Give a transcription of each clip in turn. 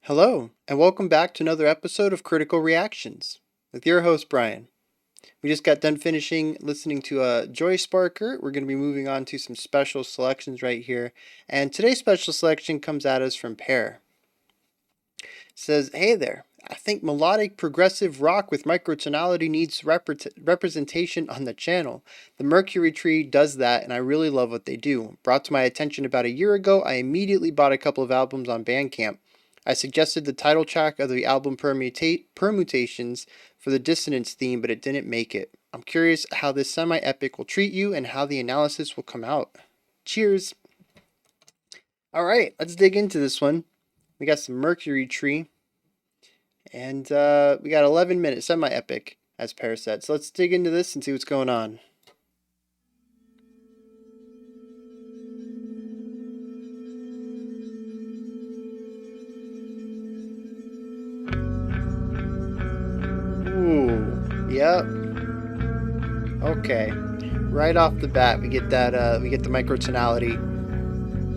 Hello, and welcome back to another episode of Critical Reactions with your host, Bryan. We just got done finishing listening to Joy Sparker. We're going to be moving on to some special selections right here. And today's special selection comes at us from Pear. It says, hey there, I think melodic progressive rock with microtonality needs representation on the channel. The Mercury tree does that, and I really love what they do. Brought to my attention about a year ago, I immediately bought a couple of albums on Bandcamp. I suggested the title track of the album Permutations for the dissonance theme, but it didn't make it. I'm curious how this semi-epic will treat you and how the analysis will come out. Cheers! Alright, let's dig into this one. We got some Mercury Tree, and we got 11 minutes, semi-epic, as Pear said. So let's dig into this and see what's going on. Yep. Okay. Right off the bat, we get that. We get the microtonality.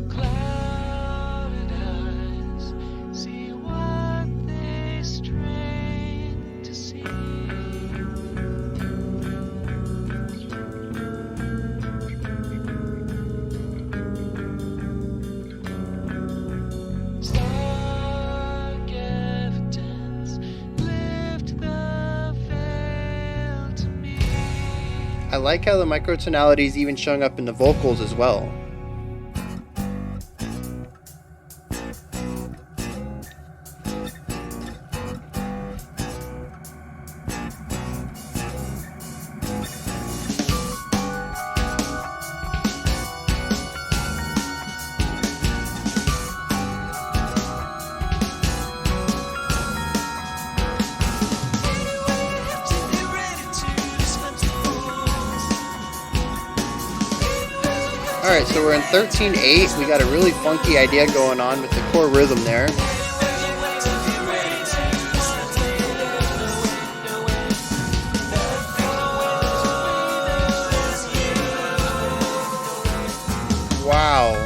Clouded eyes see what they strain to see. Stark evidence lift the veil to me. I like how the microtonality is even showing up in the vocals as well. Alright, so we're in 13/8. We got a really funky idea going on with the core rhythm there. Wow.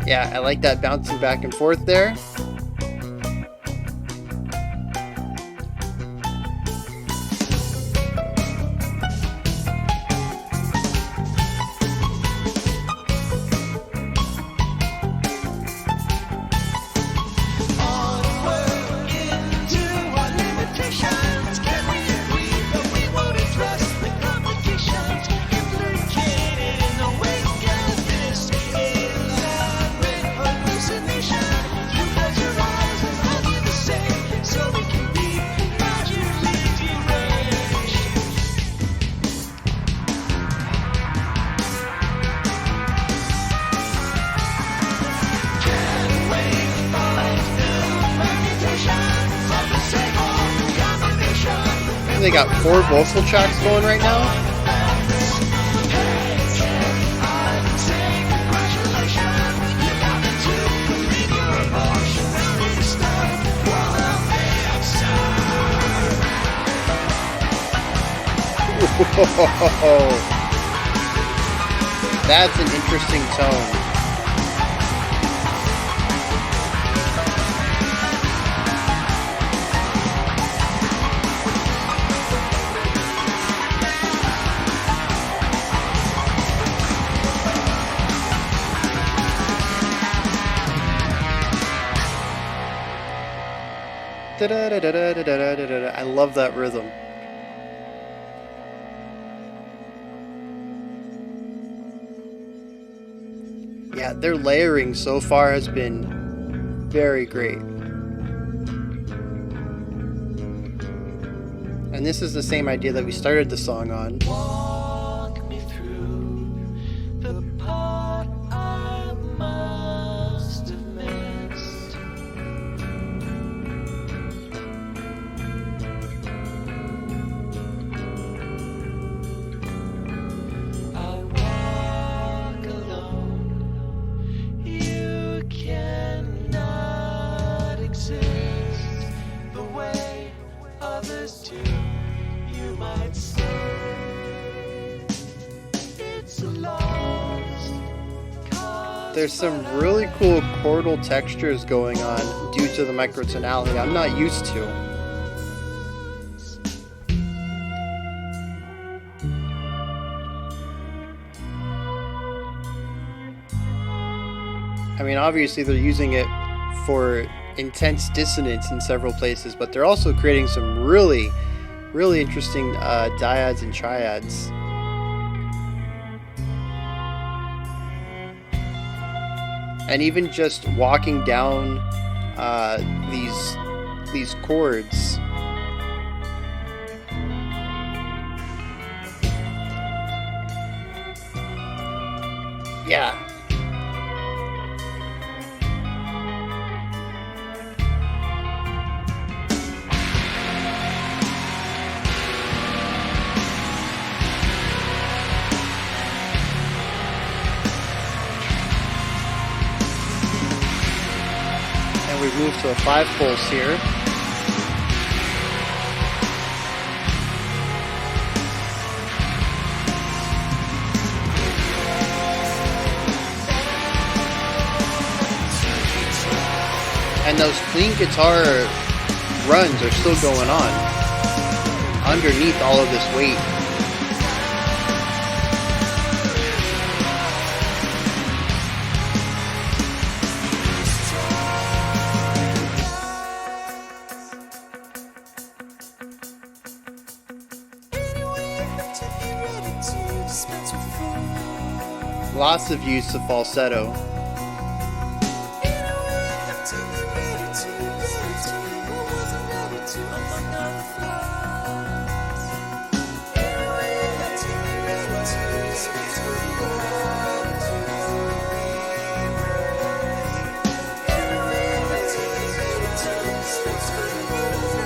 Yeah, I like that bouncing back and forth there. They got 4 vocal tracks going right now. Whoa. That's an interesting tone. I love that rhythm. Yeah, their layering so far has been very great. And this is the same idea that we started the song on. Walk me through the part I must have missed. might say it's a lost cause. There's some really cool chordal textures going on due to the microtonality I'm not used to. I mean, obviously they're using it for intense dissonance in several places, but they're also creating some really, really interesting dyads and triads. And even just walking down these chords, yeah. We've moved to a 5 pulse here. And those clean guitar runs are still going on underneath all of this weight. Lots of use of falsetto.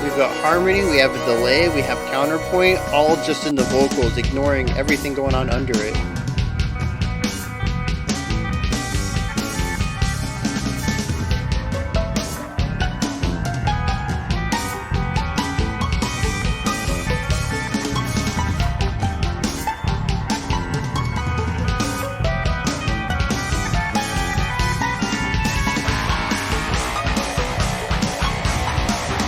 We've got harmony, we have a delay, we have counterpoint, all just in the vocals, ignoring everything going on under it.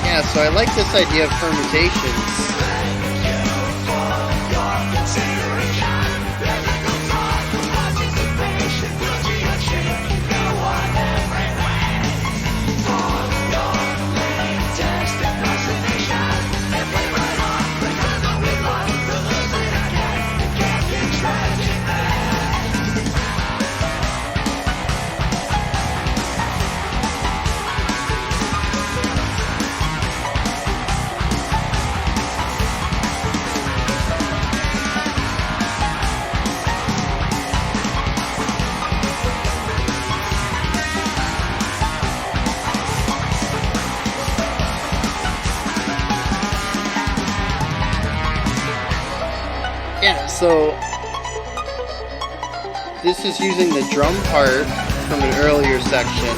Yeah, so I like this idea of permutations. Yeah, so this is using the drum part from an earlier section.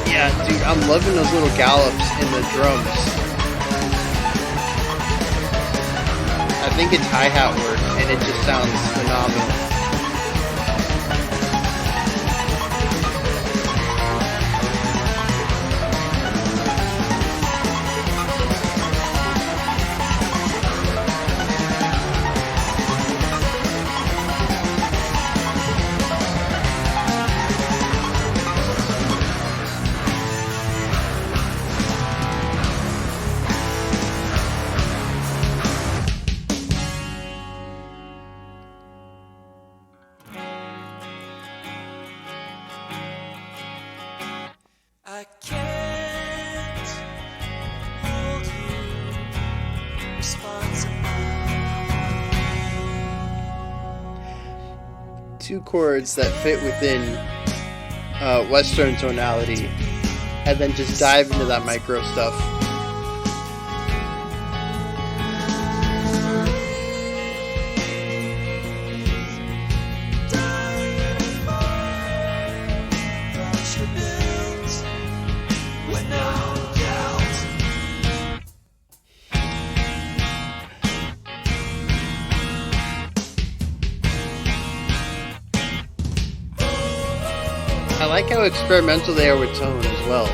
Yeah, dude, I'm loving those little gallops in the drums. I think it's hi-hat work, and it just sounds phenomenal. I can't hold you responsible. Two chords that fit within Western tonality, and then just dive into that micro stuff. I like how experimental they are with tone as well.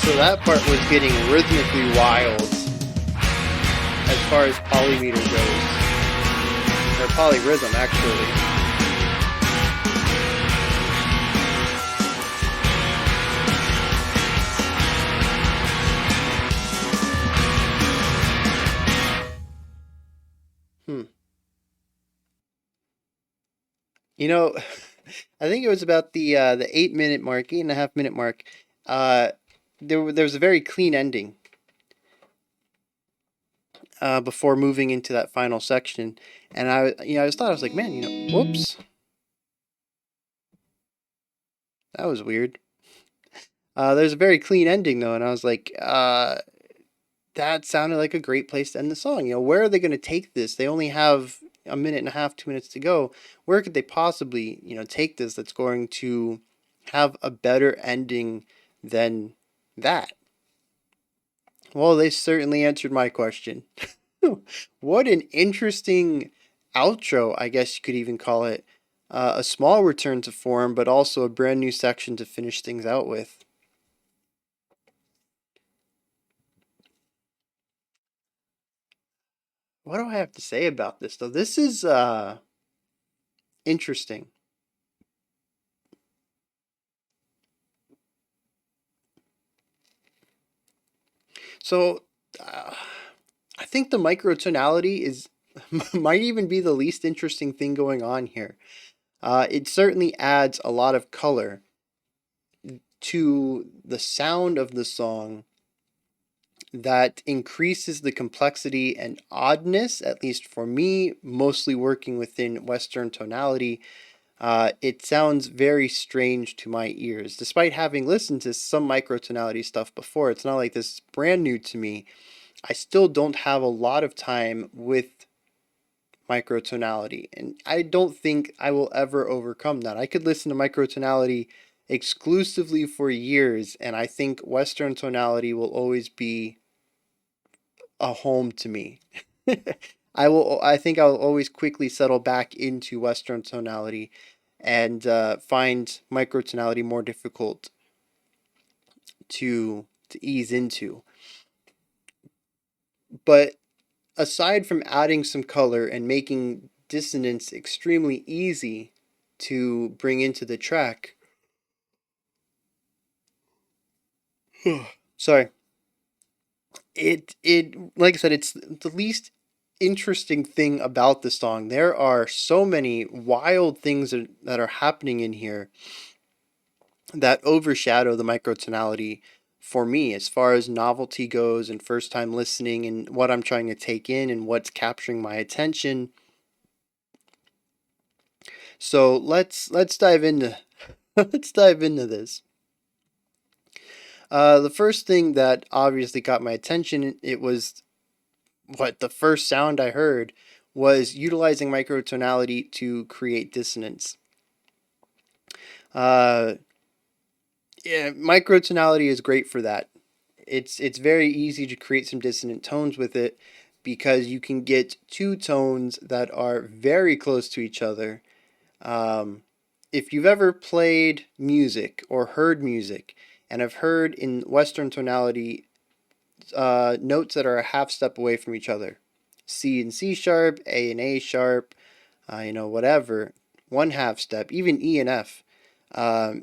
So that part was getting rhythmically wild as far as polymeter goes. Or polyrhythm, actually. Hmm. You know, I think it was about the 8 minute mark, 8.5 minute mark. Uh, there was a very clean ending before moving into that final section, and I just thought I was like, man, whoops, that was weird. There's a very clean ending though, and I was like, that sounded like a great place to end the song. Where are they going to take this? They only have a minute and a half, 2 minutes to go. Where could they possibly, take this that's going to have a better ending than that? Well, they certainly answered my question. What an interesting outro, I guess you could even call it. A small return to form, but also a brand new section to finish things out with. What do I have to say about this, though? This is interesting. So, I think the microtonality is might even be the least interesting thing going on here. It certainly adds a lot of color to the sound of the song that increases the complexity and oddness, at least for me, mostly working within Western tonality. It sounds very strange to my ears. Despite having listened to some microtonality stuff before, it's not like this is brand new to me. I still don't have a lot of time with microtonality, and I don't think I will ever overcome that. I could listen to microtonality exclusively for years, and I think Western tonality will always be a home to me. I think I'll always quickly settle back into Western tonality and find microtonality more difficult to ease into. But aside from adding some color and making dissonance extremely easy to bring into the track, sorry, it like I said, it's the least interesting thing about the song. There are so many wild things that are happening in here that overshadow the microtonality for me as far as novelty goes and first time listening and what I'm trying to take in and what's capturing my attention. So let's dive into let's dive into this. The first thing that obviously got my attention, it was what the first sound I heard was utilizing microtonality to create dissonance. Uh, yeah, microtonality is great for that. It's very easy to create some dissonant tones with it because you can get two tones that are very close to each other. If you've ever played music or heard music and have heard in Western tonality notes that are a half step away from each other, C and C sharp, A and A sharp, whatever, one half step, even E and F,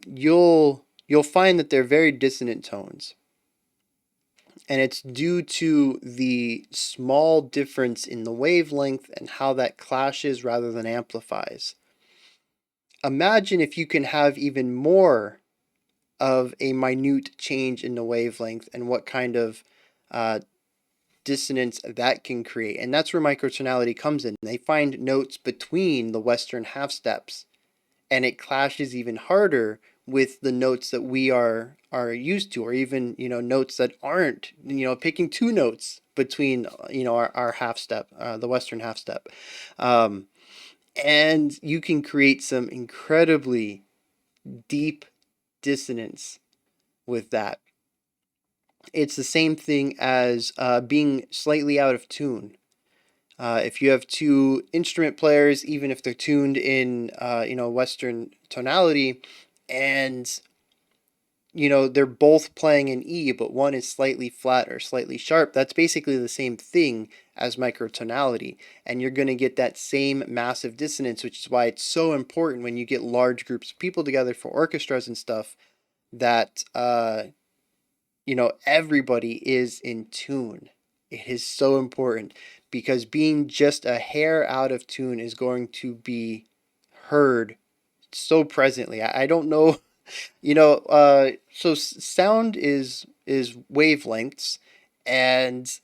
you'll find that they're very dissonant tones. And it's due to the small difference in the wavelength and how that clashes rather than amplifies. Imagine if you can have even more of a minute change in the wavelength and what kind of uh, dissonance that can create. And that's where microtonality comes in. They find notes between the Western half steps, and it clashes even harder with the notes that we are used to, or even notes that aren't, picking two notes between our half step, the Western half step, um, and you can create some incredibly deep dissonance with that. It's the same thing as being slightly out of tune. If you have two instrument players, even if they're tuned in, Western tonality, and they're both playing an E, but one is slightly flat or slightly sharp, that's basically the same thing as microtonality. And you're going to get that same massive dissonance, which is why it's so important when you get large groups of people together for orchestras and stuff that, everybody is in tune. It is so important because being just a hair out of tune is going to be heard so presently. I don't know. So sound is wavelengths, and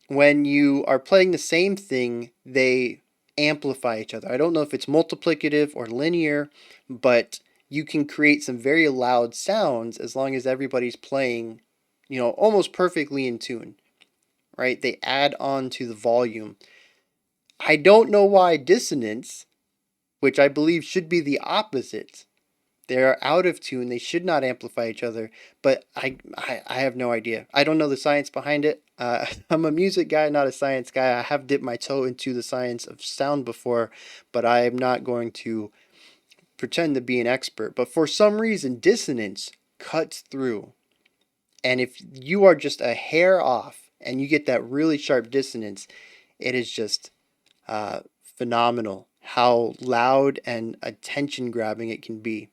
when you are playing the same thing, they amplify each other. I don't know if it's multiplicative or linear, but you can create some very loud sounds as long as everybody's playing, almost perfectly in tune, right? They add on to the volume. I don't know why dissonance, which I believe should be the opposite, they're out of tune. They should not amplify each other. But I have no idea. I don't know the science behind it. I'm a music guy, not a science guy. I have dipped my toe into the science of sound before, but I am not going to pretend to be an expert. But for some reason, dissonance cuts through. And if you are just a hair off and you get that really sharp dissonance, it is just phenomenal how loud and attention grabbing it can be.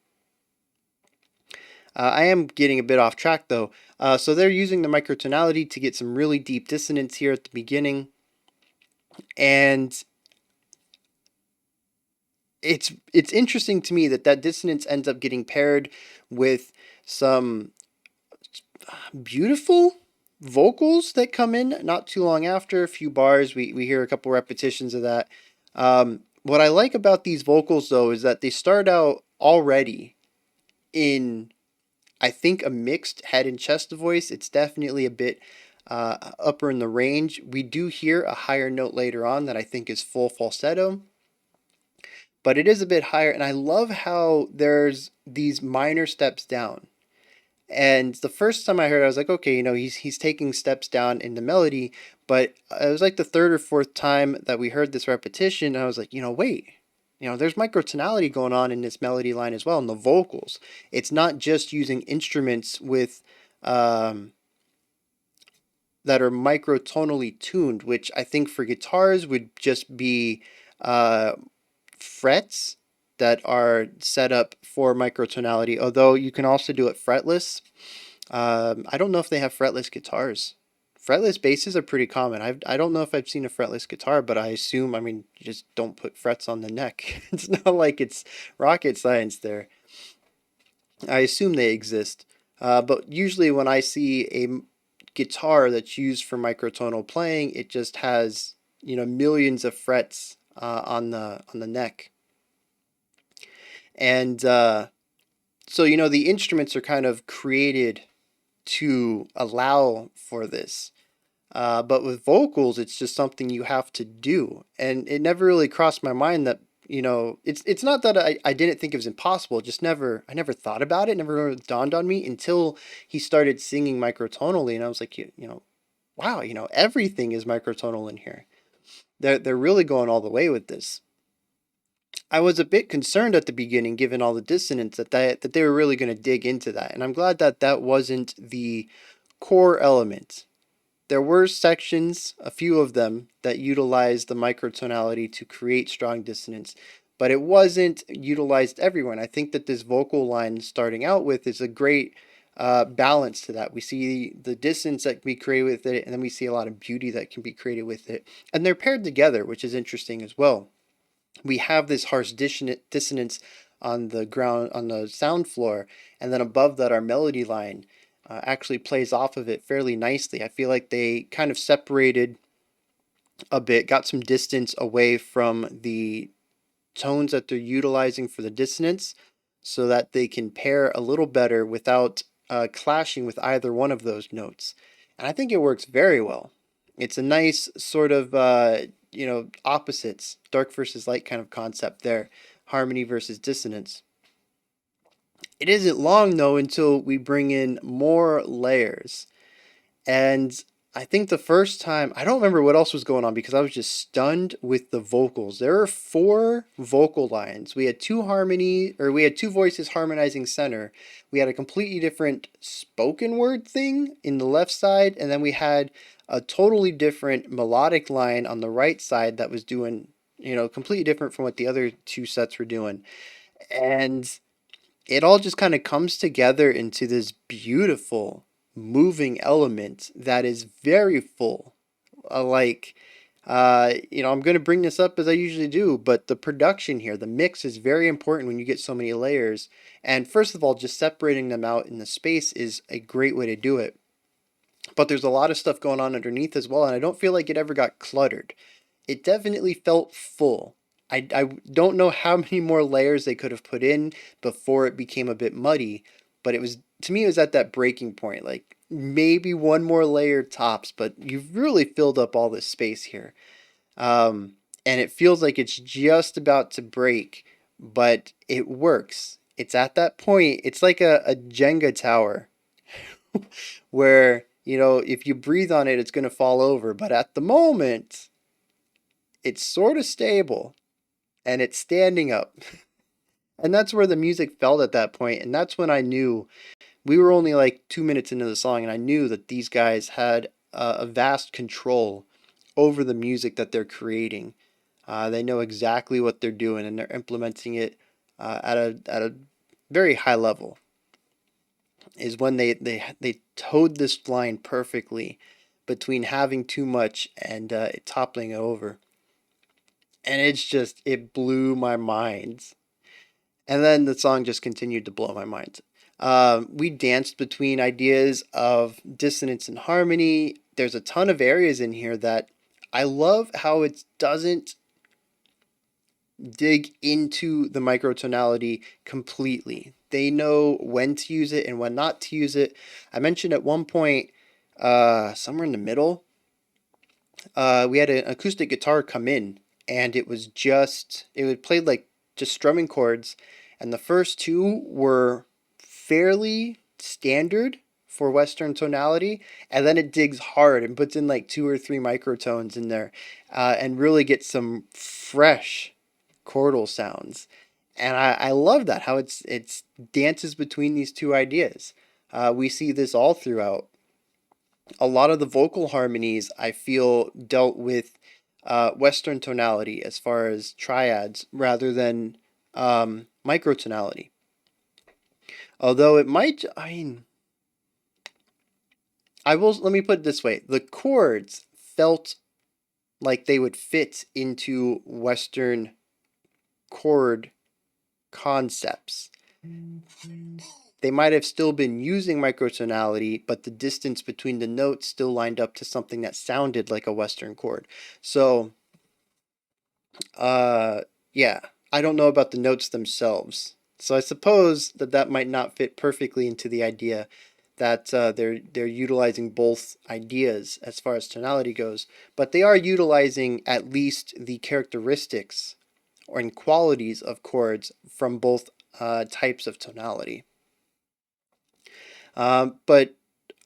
I am getting a bit off track though. So they're using the microtonality to get some really deep dissonance here at the beginning. And it's interesting to me that dissonance ends up getting paired with some beautiful vocals that come in not too long after. A few bars, we hear a couple repetitions of that. What I like about these vocals though is that they start out already in, I think, a mixed head and chest voice. It's definitely a bit upper in the range. We do hear a higher note later on that I think is full falsetto, but it is a bit higher. And I love how there's these minor steps down. And the first time I heard it, I was like, okay, he's taking steps down in the melody. But it was like the third or fourth time that we heard this repetition, and I was like, wait, there's microtonality going on in this melody line as well, in the vocals. It's not just using instruments with that are microtonally tuned, which I think for guitars would just be frets that are set up for microtonality, although you can also do it fretless. I don't know if they have fretless guitars. Fretless basses are pretty common. I don't know if I've seen a fretless guitar, but I assume, you just don't put frets on the neck. It's not like it's rocket science there. I assume they exist. But usually when I see a guitar that's used for microtonal playing, it just has, millions of frets on the neck. And so, the instruments are kind of created to allow for this. But with vocals, it's just something you have to do. And it never really crossed my mind that, it's not that I didn't think it was impossible. I never thought about it. Never really dawned on me until he started singing microtonally. And I was like, wow, everything is microtonal in here. They're really going all the way with this. I was a bit concerned at the beginning, given all the dissonance, that they were really going to dig into that. And I'm glad that that wasn't the core element. There were sections, a few of them, that utilized the microtonality to create strong dissonance, but it wasn't utilized everywhere. I think that this vocal line starting out with is a great balance to that. We see the dissonance that can be created with it, and then we see a lot of beauty that can be created with it. And they're paired together, which is interesting as well. We have this harsh dissonance on the ground, on the sound floor, and then above that, our melody line. actually plays off of it fairly nicely. I feel like they kind of separated a bit, got some distance away from the tones that they're utilizing for the dissonance so that they can pair a little better without clashing with either one of those notes. And I think it works very well. It's a nice sort of, opposites, dark versus light kind of concept there, harmony versus dissonance. It isn't long though until we bring in more layers. And I think the first time, I don't remember what else was going on because I was just stunned with the vocals. There are four vocal lines. We had two voices harmonizing center. We had a completely different spoken word thing in the left side, and then we had a totally different melodic line on the right side that was doing, completely different from what the other two sets were doing. And it all just kind of comes together into this beautiful moving element that is very full. Like, I'm going to bring this up as I usually do, but the production here, the mix is very important when you get so many layers. And first of all, just separating them out in the space is a great way to do it. But there's a lot of stuff going on underneath as well, and I don't feel like it ever got cluttered. It definitely felt full. I don't know how many more layers they could have put in before it became a bit muddy, but it was, to me, it was at that breaking point. Like maybe one more layer tops, but you've really filled up all this space here. And it feels like it's just about to break, but it works. It's at that point, it's like a Jenga tower where, if you breathe on it, it's going to fall over. But at the moment, it's sort of stable and it's standing up. And that's where the music felt at that point. And that's when I knew we were only like 2 minutes into the song, and I knew that these guys had a vast control over the music that they're creating. They know exactly what they're doing, and they're implementing it at a very high level. Is when they towed this line perfectly between having too much and it toppling it over, and it blew my mind. And then the song just continued to blow my mind. We danced between ideas of dissonance and harmony. There's a ton of areas in here that I love how it doesn't dig into the microtonality completely. They know when to use it and when not to use it. I mentioned at one point, somewhere in the middle, we had an acoustic guitar come in, and it would play like just strumming chords, and the first two were fairly standard for Western tonality, and then it digs hard and puts in like two or three microtones in there, and really gets some fresh chordal sounds. And I love that how it's dances between these two ideas. We see this all throughout. A lot of the vocal harmonies I feel dealt with Western tonality as far as triads rather than microtonality. Although it might, I mean, let me put it this way: the chords felt like they would fit into Western chord concepts. They might have still been using microtonality, but the distance between the notes still lined up to something that sounded like a Western chord. So, uh, yeah, I don't know about the notes themselves. So I suppose that might not fit perfectly into the idea that they're utilizing both ideas as far as tonality goes, but they are utilizing at least the characteristics or in qualities of chords from both types of tonality. But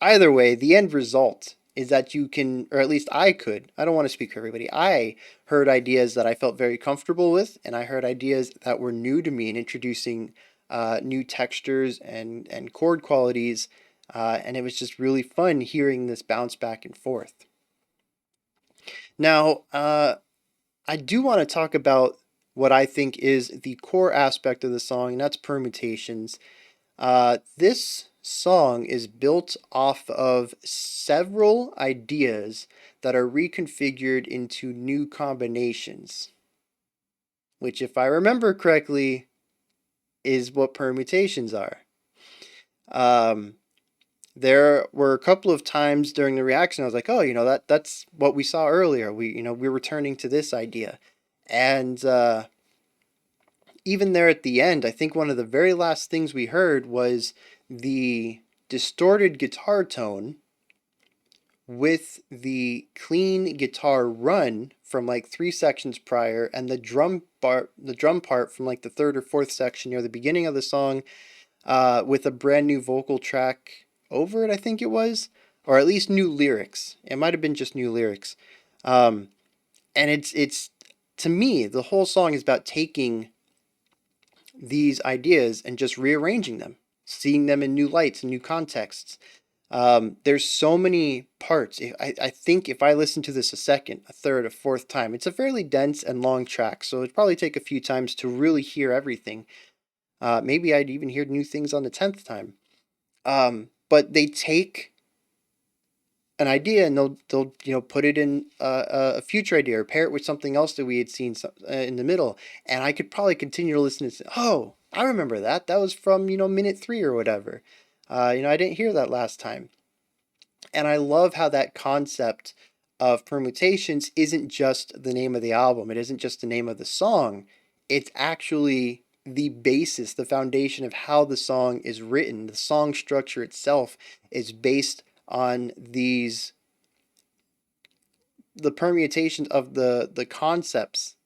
either way, the end result is that you can, or at least I could, I don't want to speak for everybody, I heard ideas that I felt very comfortable with, and I heard ideas that were new to me in introducing new textures and chord qualities, and it was just really fun hearing this bounce back and forth. Now, I do want to talk about what I think is the core aspect of the song, and that's permutations. This song is built off of several ideas that are reconfigured into new combinations, which, if I remember correctly, is what permutations are. Um, there were a couple of times during the reaction I was like, oh, that's what we saw earlier. We're returning to this idea. And even there at the end, I think one of the very last things we heard was the distorted guitar tone with the clean guitar run from like 3 sections prior, and the drum part from like the third or fourth section near the beginning of the song, with a brand new vocal track over it, I think it was, or at least new lyrics. It might have been just new lyrics. Um, and it's to me, the whole song is about taking these ideas and just rearranging them, seeing them in new lights and new contexts. There's so many parts. I think if I listen to this a second, a third, a fourth time, it's a fairly dense and long track, so it'd probably take a few times to really hear everything. Maybe I'd even hear new things on the 10th time. But they take an idea and they'll put it in a future idea or pair it with something else that we had seen in the middle, and I could probably continue to listen and say, oh, I remember that. That was from minute 3 or whatever. I didn't hear that last time. And I love how that concept of permutations isn't just the name of the album. It isn't just the name of the song. It's actually the basis, the foundation of how the song is written. The song structure itself is based on the permutations of the concepts,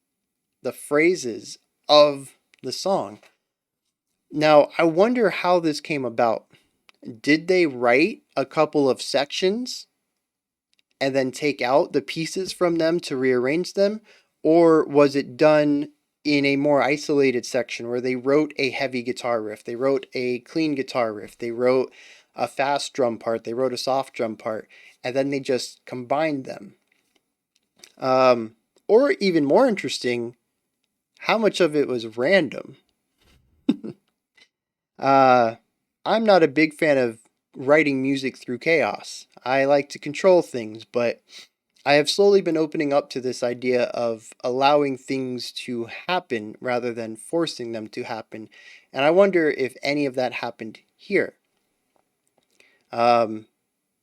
the phrases of the song. Now, I wonder how this came about. Did they write a couple of sections and then take out the pieces from them to rearrange them? Or was it done in a more isolated section where they wrote a heavy guitar riff, they wrote a clean guitar riff, they wrote a fast drum part, they wrote a soft drum part, and then they just combined them? Or even more interesting, how much of it was random? uh, I'm not a big fan of writing music through chaos. I like to control things, but I have slowly been opening up to this idea of allowing things to happen rather than forcing them to happen. And I wonder if any of that happened here. Um,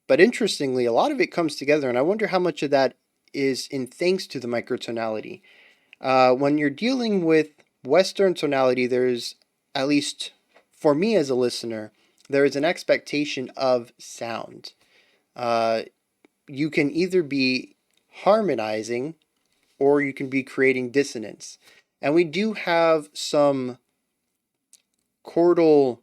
but interestingly, a lot of it comes together, and I wonder how much of that is in thanks to the microtonality. When you're dealing with Western tonality, there's, at least for me as a listener, there is an expectation of sound. You can either be harmonizing or you can be creating dissonance. And we do have some chordal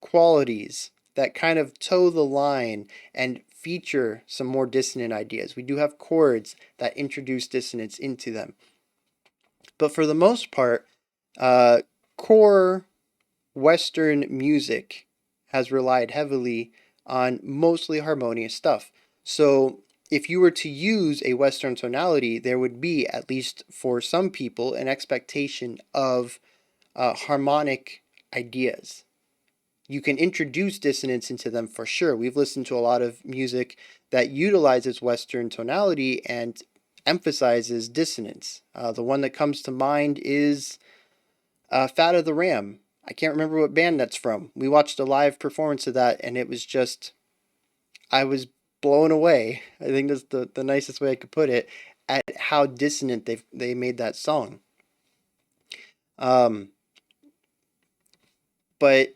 qualities that kind of toe the line and feature some more dissonant ideas. We do have chords that introduce dissonance into them. But for the most part, core Western music has relied heavily on mostly harmonious stuff. So if you were to use a Western tonality, there would be, at least for some people, an expectation of harmonic ideas. You can introduce dissonance into them for sure. We've listened to a lot of music that utilizes Western tonality and emphasizes dissonance. The one that comes to mind is Fat of the Ram. I can't remember what band that's from. We watched a live performance of that, and it was just, I was blown away. I think that's the nicest way I could put it, at how dissonant they made that song. Um, but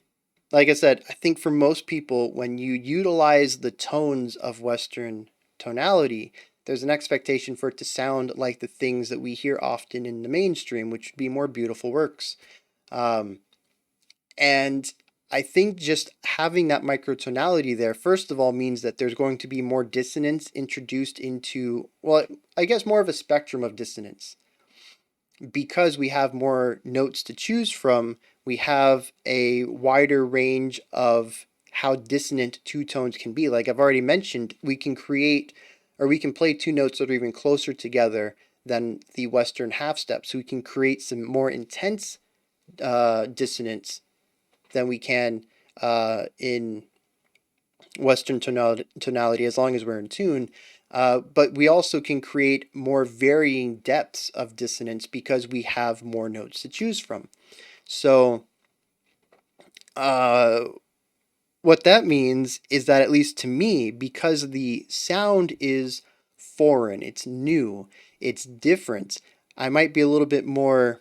like I said, I think for most people, when you utilize the tones of Western tonality, there's an expectation for it to sound like the things that we hear often in the mainstream, which would be more beautiful works. Um, and I think just having that microtonality there, first of all, means that there's going to be more dissonance introduced into, well, I guess more of a spectrum of dissonance. Because we have more notes to choose from, we have a wider range of how dissonant two tones can be. Like I've already mentioned, we can create, or we can play two notes that are even closer together than the Western half step. So we can create some more intense dissonance than we can in Western tonality, as long as we're in tune. But we also can create more varying depths of dissonance because we have more notes to choose from. So, what that means is that, at least to me, because the sound is foreign, it's new, it's different, I might be a little bit more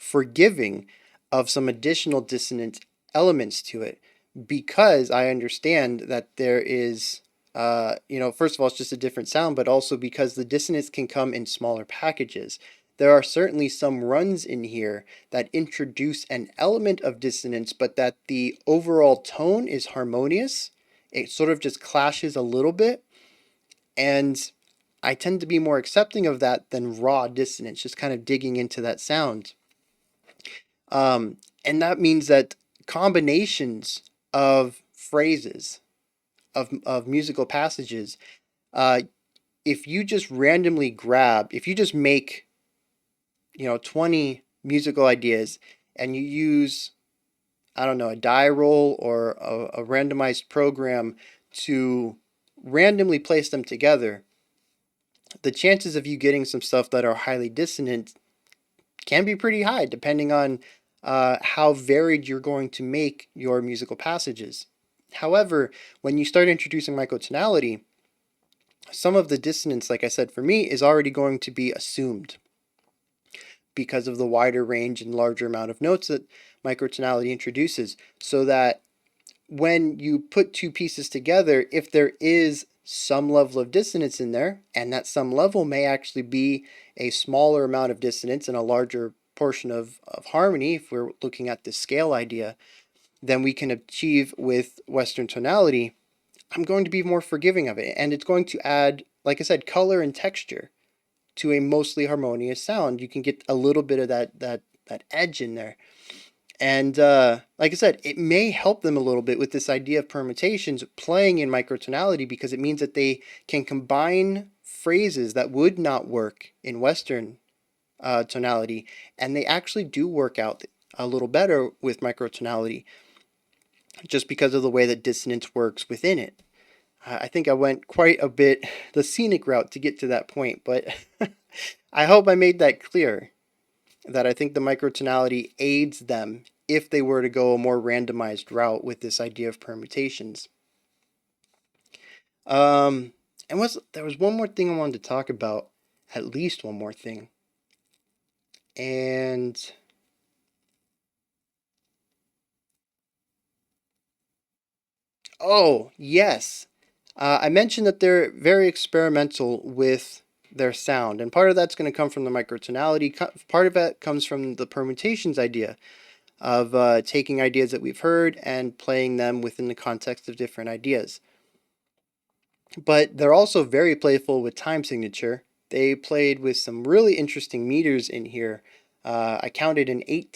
forgiving of some additional dissonant elements to it, because I understand that there is, first of all, it's just a different sound, but also because the dissonance can come in smaller packages. There are certainly some runs in here that introduce an element of dissonance, but that the overall tone is harmonious. It sort of just clashes a little bit, and I tend to be more accepting of that than raw dissonance, just kind of digging into that sound. And that means that combinations of phrases, of musical passages, uh, if you just randomly grab, if you just make, 20 musical ideas and you use, I don't know, a die roll or a randomized program to randomly place them together, the chances of you getting some stuff that are highly dissonant can be pretty high, depending on how varied you're going to make your musical passages. However, when you start introducing microtonality, some of the dissonance, like I said, for me, is already going to be assumed because of the wider range and larger amount of notes that microtonality introduces. So that when you put two pieces together, if there is some level of dissonance in there, and that some level may actually be a smaller amount of dissonance and a larger portion of harmony, if we're looking at the scale idea, than we can achieve with Western tonality, I'm going to be more forgiving of it. And it's going to add, like I said, color and texture to a mostly harmonious sound. You can get a little bit of that edge in there. And like I said, it may help them a little bit with this idea of permutations playing in microtonality, because it means that they can combine phrases that would not work in Western tonality, and they actually do work out a little better with microtonality, just because of the way that dissonance works within it. I think I went quite a bit the scenic route to get to that point, but I hope I made that clear, that I think the microtonality aids them if they were to go a more randomized route with this idea of permutations. And there was one more thing I wanted to talk about, at least one more thing. And oh, yes. I mentioned that they're very experimental with their sound, and part of that's going to come from the microtonality. Part of that comes from the permutations idea of taking ideas that we've heard and playing them within the context of different ideas. But they're also very playful with time signature. They played with some really interesting meters in here. I counted a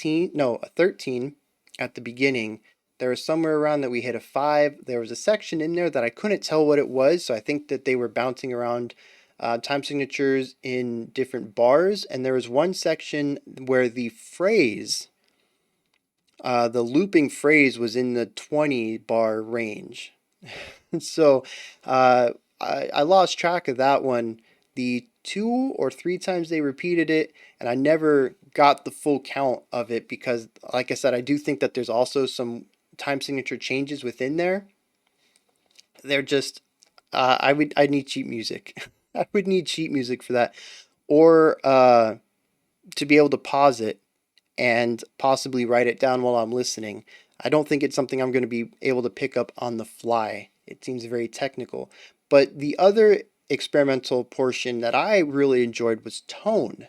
13 at the beginning. There was somewhere around that we hit a 5. There was a section in there that I couldn't tell what it was, so I think that they were bouncing around time signatures in different bars. And there was one section where the looping phrase was in the 20 bar range. So I lost track of that one the 2 or 3 times they repeated it, and I never got the full count of it because, like I said, I do think that there's also some time signature changes within there. They're just, I need cheap music. I would need cheap music for that, or to be able to pause it and possibly write it down while I'm listening. I don't think it's something I'm going to be able to pick up on the fly. It seems very technical. But the other experimental portion that I really enjoyed was tone,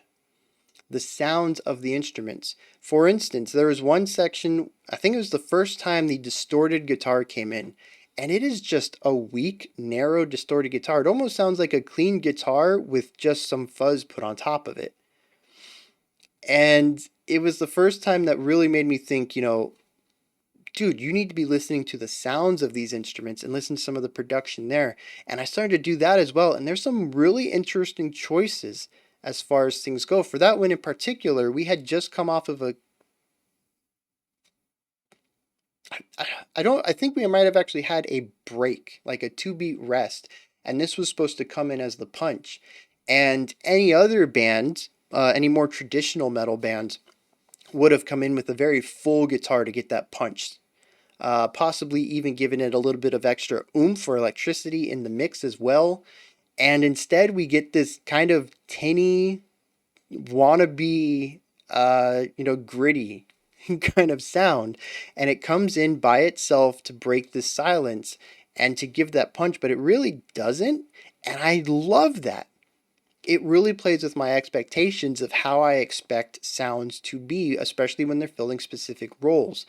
the sounds of the instruments. For instance, there was one section, I think it was the first time the distorted guitar came in, and it is just a weak, narrow, distorted guitar. It almost sounds like a clean guitar with just some fuzz put on top of it. And it was the first time that really made me think, dude, you need to be listening to the sounds of these instruments and listen to some of the production there. And I started to do that as well. And there's some really interesting choices as far as things go. For that one in particular, we had just come off of I think we might have actually had a break, like a 2 beat rest. And this was supposed to come in as the punch. And any other band, any more traditional metal bands, would have come in with a very full guitar to get that punch. possibly even giving it a little bit of extra oomph or electricity in the mix as well. And instead, we get this kind of tinny, wannabe, gritty kind of sound. And it comes in by itself to break the silence and to give that punch, but it really doesn't. And I love that. It really plays with my expectations of how I expect sounds to be, especially when they're filling specific roles.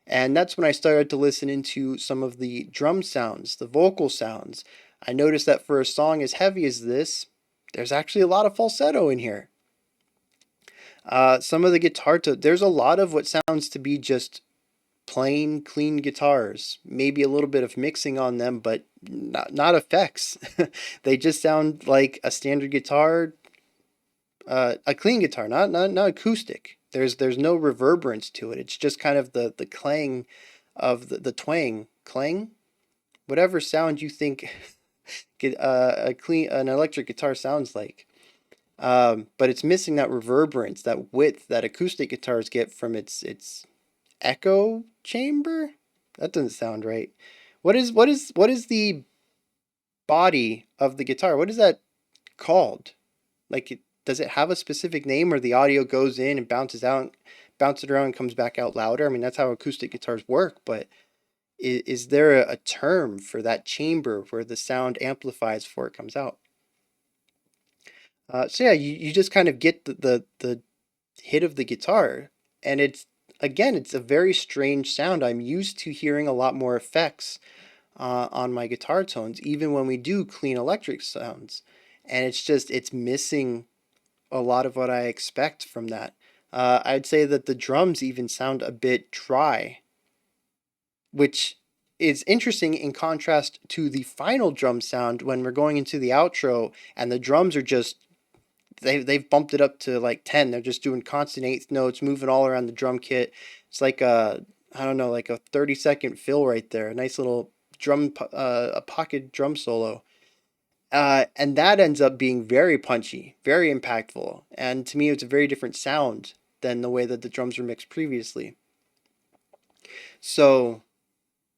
And that's when I started to listen into some of the drum sounds, the vocal sounds. I noticed that for a song as heavy as this, there's actually a lot of falsetto in here. Some of the there's a lot of what sounds to be just plain, clean guitars. Maybe a little bit of mixing on them, but not effects. They just sound like a standard guitar, a clean guitar, not acoustic. There's no reverberance to it. It's just kind of the clang of the twang, clang, whatever sound you think an electric guitar sounds like. But it's missing that reverberance, that width that acoustic guitars get from its echo chamber. That doesn't sound right. What is the body of the guitar? What is that called? Does it have a specific name, or the audio goes in and bounces around and comes back out louder? I mean, that's how acoustic guitars work, but is there a term for that chamber where the sound amplifies before it comes out? So yeah, you just kind of get the hit of the guitar, and it's a very strange sound. I'm used to hearing a lot more effects on my guitar tones, even when we do clean electric sounds, and it's missing a lot of what I expect from that. I'd say that the drums even sound a bit dry, which is interesting in contrast to the final drum sound when we're going into the outro and the drums are just they've bumped it up to like 10. They're just doing constant eighth notes, moving all around the drum kit. It's like I don't know, like a 30-second fill right there. A nice little a pocket drum solo. And that ends up being very punchy, very impactful. And to me, it's a very different sound than the way that the drums were mixed previously. So,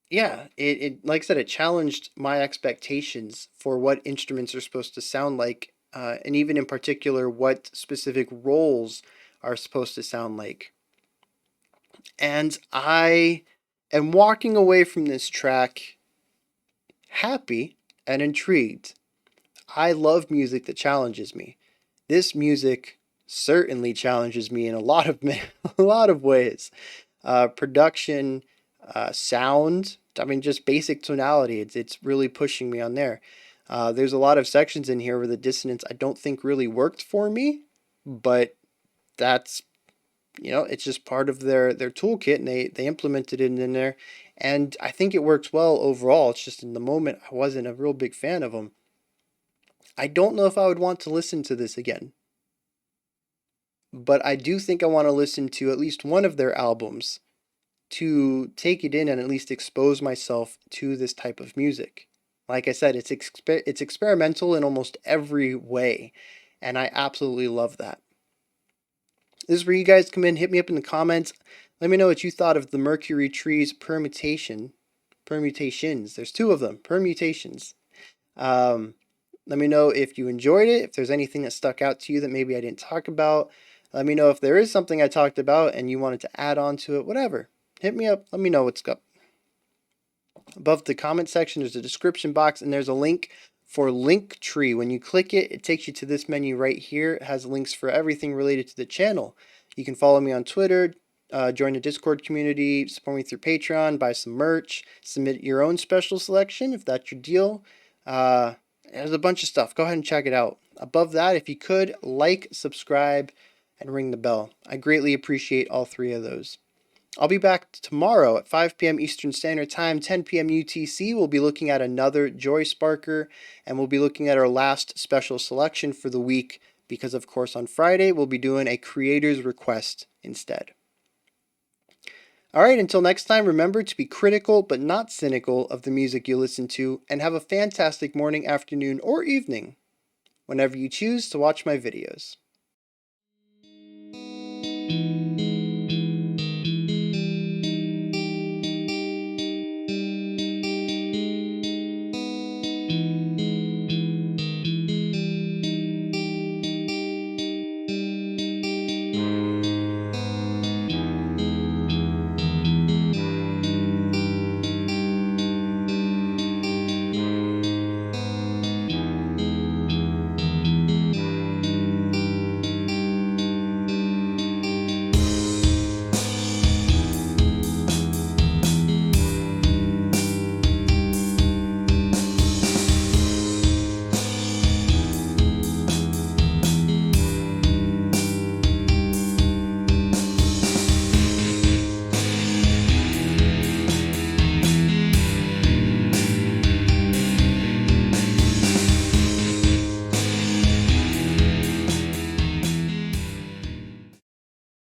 yeah, it like I said, it challenged my expectations for what instruments are supposed to sound like, and even in particular, what specific roles are supposed to sound like. And I am walking away from this track happy and intrigued. I love music that challenges me. This music certainly challenges me in a lot of a lot of ways. Production, sound. I mean, just basic tonality. It's really pushing me on there. There's a lot of sections in here where the dissonance I don't think really worked for me, but that's it's just part of their toolkit, and they implemented it in there, and I think it works well overall. It's just in the moment I wasn't a real big fan of them. I don't know if I would want to listen to this again, but I do think I want to listen to at least one of their albums to take it in and at least expose myself to this type of music. Like I said, it's experimental in almost every way, and I absolutely love that. This is where you guys come in, hit me up in the comments. Let me know what you thought of the Mercury Trees permutations. There's two of them, permutations. Let me know if you enjoyed it, if there's anything that stuck out to you that maybe I didn't talk about. Let me know if there is something I talked about and you wanted to add on to it, whatever. Hit me up, let me know what's up. Above the comment section, there's a description box, and there's a link for Linktree. When you click it, it takes you to this menu right here. It has links for everything related to the channel. You can follow me on Twitter, join the Discord community, support me through Patreon, buy some merch, submit your own special selection if that's your deal. There's a bunch of stuff. Go ahead and check it out. Above that, if you could, like, subscribe, and ring the bell. I greatly appreciate all three of those. I'll be back tomorrow at 5 p.m. Eastern Standard Time, 10 p.m. UTC. We'll be looking at another Joy Sparker, and we'll be looking at our last special selection for the week, because of course on Friday we'll be doing a creator's request instead. Alright, until next time, remember to be critical but not cynical of the music you listen to, and have a fantastic morning, afternoon, or evening whenever you choose to watch my videos.